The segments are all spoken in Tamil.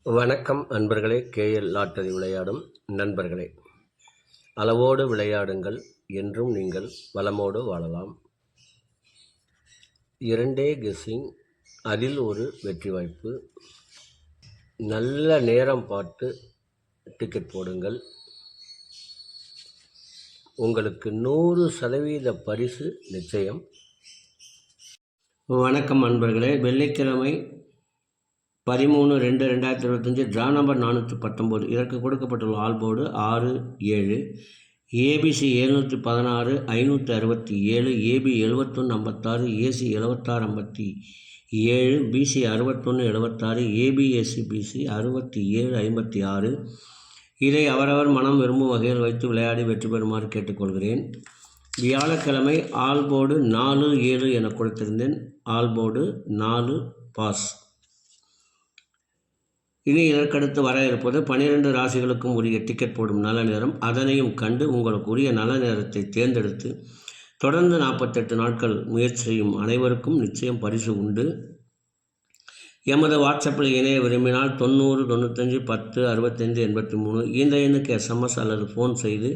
வணக்கம் அன்பர்களே. கேஎல் லாட்டரி விளையாடும் நண்பர்களே, அளவோடு விளையாடுங்கள், என்றும் நீங்கள் வளமோடு வாழலாம். 2 கெஸ்ஸிங், அதில் ஒரு வெற்றி வாய்ப்பு. நல்ல நேரம் பார்த்து டிக்கெட் போடுங்கள். உங்களுக்கு 100% பரிசு நிச்சயம். வணக்கம் அன்பர்களே. வெள்ளிக்கிழமை 13/2/2025 ட்ரா நம்பர் 419. இதற்கு கொடுக்கப்பட்டுள்ள ஆல்போர்டு 6, 7, ABC 716, 567, AB 7156, AC 7657, BC 6176, ABSC BC 6756. இதை அவரவர் மனம் விரும்பும் வகையில் வைத்து விளையாடி வெற்றி பெறுமாறு கேட்டுக்கொள்கிறேன். வியாழக்கிழமை ஆல்போர்டு 4, 7 என கொடுத்திருந்தேன். ஆல்போர்டு 4 பாஸ். இனி இதற்கடுத்து வர இருப்பது 12 ராசிகளுக்கும் உரிய டிக்கெட் போடும் நல்ல நேரம். அதனையும் கண்டு உங்களுக்கு உரிய நல்ல நேரத்தை தேர்ந்தெடுத்து தொடர்ந்து 48 நாட்கள் முயற்சி செய்யும் அனைவருக்கும் நிச்சயம் பரிசு உண்டு. எமது வாட்ஸ்அப்பில் இணைய விரும்பினால் 90 95 10 65 83 இந்த எண்ணுக்கு எஸ்எம்எஸ் அல்லது ஃபோன் செய்து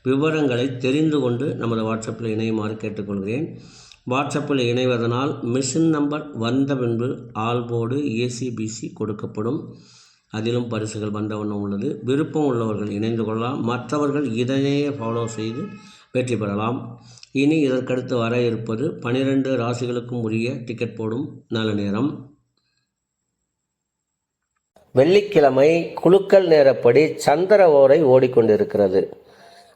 விவரங்களை தெரிந்து கொண்டு நமது வாட்ஸ்அப்பில் இணையுமாறு கேட்டுக்கொள்கிறேன். வாட்ஸ்அப்பில் இணைவதனால் மிஷின் நம்பர் வந்த பின்பு ஆல்போர்டு ஏசிபிசி கொடுக்கப்படும். அதிலும் பரிசுகள் வந்த வண்ணம் உள்ளது. விருப்பம் உள்ளவர்கள் இணைந்து கொள்ளலாம். மற்றவர்கள் இதனையே ஃபாலோ செய்து வெற்றி பெறலாம். இனி இதற்கடுத்து வர இருப்பது 12 ராசிகளுக்கும் உரிய டிக்கெட் போடும் நல்ல நேரம். வெள்ளிக்கிழமை குலுக்கல் நேரப்படி சந்திர ஓரை ஓடிக்கொண்டிருக்கிறது.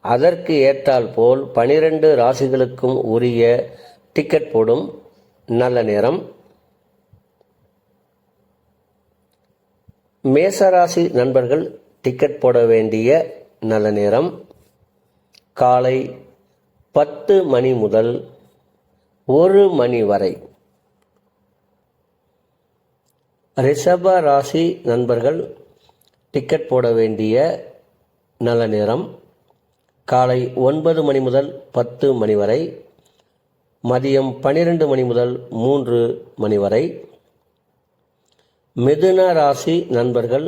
அதற்கு ஏற்றால் போல் 12 ராசிகளுக்கும் உரிய டிக்கெட் போடும் நல்ல நேரம். மேசராசி நண்பர்கள் டிக்கெட் போட வேண்டிய நல்ல நேரம் காலை 10 மணி முதல் 1 மணி வரை. ரிஷப ராசி நண்பர்கள் டிக்கெட் போட வேண்டிய நல்ல நேரம் காலை 9 மணி முதல் 10 மணி வரை, மதியம் 12 மணி முதல் 3 மணி வரை. மிதுன ராசி நண்பர்கள்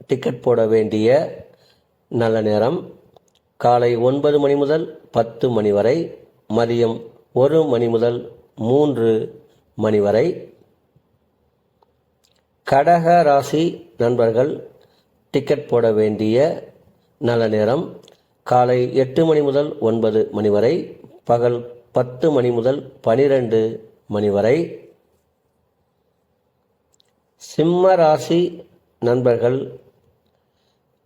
டிக்கெட் போட வேண்டிய நல்ல நேரம் காலை 9 மணி முதல் 10 மணி வரை, மதியம் 1 மணி முதல் 3 மணி வரை. கடக ராசி நண்பர்கள் டிக்கெட் போட வேண்டிய நல்ல நேரம் காலை 8 மணி முதல் 9 மணி வரை, பகல் 10 மணி முதல் 12 மணி வரை. சிம்ம ராசி நண்பர்கள்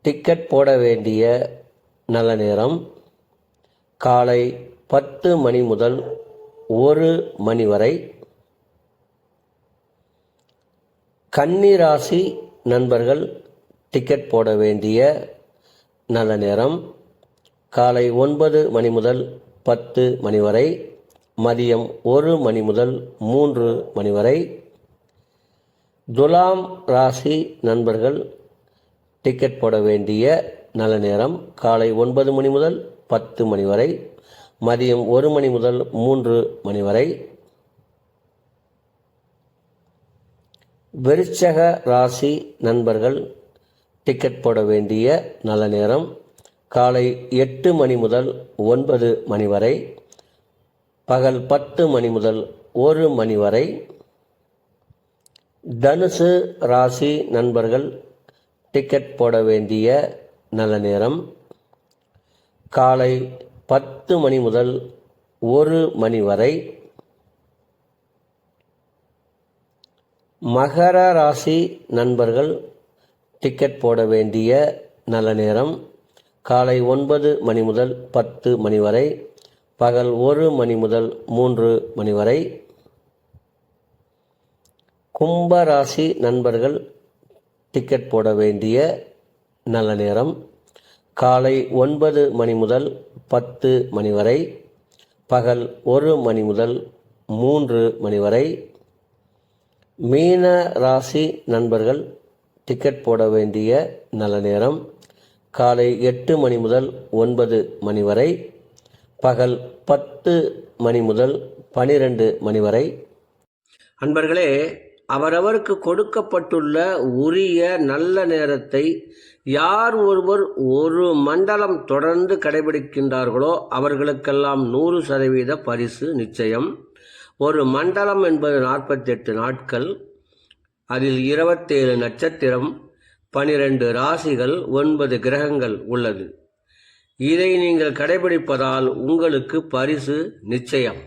டிக்கெட் போட வேண்டிய நல்ல நேரம் காலை 10 மணி முதல் 1 மணி வரை. கன்னி ராசி நண்பர்கள் டிக்கெட் போட வேண்டிய நல்ல நேரம் காலை 9 மணி முதல் 10 மணி வரை, மதியம் 1 மணி முதல் 3 மணி வரை. துலாம் ராசி நண்பர்கள் டிக்கெட் போட வேண்டிய நல்ல நேரம் காலை 9 மணி முதல் 10 மணி வரை, மதியம் 1 மணி முதல் 3 மணி வரை. விருச்சக ராசி நண்பர்கள் டிக்கெட் போட வேண்டிய நல்ல நேரம் காலை 8 மணி முதல் 9 மணி வரை, பகல் 10 மணி முதல் 1 மணி வரை. தனுசு ராசி நண்பர்கள் டிக்கெட் போட வேண்டிய நல்ல நேரம் காலை 10 மணி முதல் 1 மணி வரை. மகர ராசி நண்பர்கள் டிக்கெட் போட வேண்டிய நல்ல நேரம் காலை 9 மணி முதல் 10 மணி வரை, பகல் 1 மணி முதல் 3 மணி வரை. கும்ப ராசி நண்பர்கள் டிக்கெட் போட வேண்டிய நல்ல நேரம் காலை 9 மணி முதல் 10 மணி வரை, பகல் 1 மணி முதல் 3 மணி வரை. மீன ராசி நண்பர்கள் டிக்கெட் போட வேண்டிய நல்ல நேரம் காலை 8 மணி முதல் 9 மணி வரை, பகல் 10 மணி முதல் 12 மணி வரை. அன்பர்களே, அவரவருக்கு கொடுக்கப்பட்டுள்ள உரிய நல்ல நேரத்தை யார் ஒருவர் ஒரு மண்டலம் தொடர்ந்து கடைபிடிக்கின்றார்களோ அவர்களுக்கெல்லாம் 100% பரிசு நிச்சயம். ஒரு மண்டலம் என்பது 48 நாட்கள். அதில் 27 நட்சத்திரம், 12 ராசிகள், 9 கிரகங்கள் உள்ளது. இதை நீங்கள் கடைபிடிப்பதால் உங்களுக்கு பரிசு நிச்சயம்.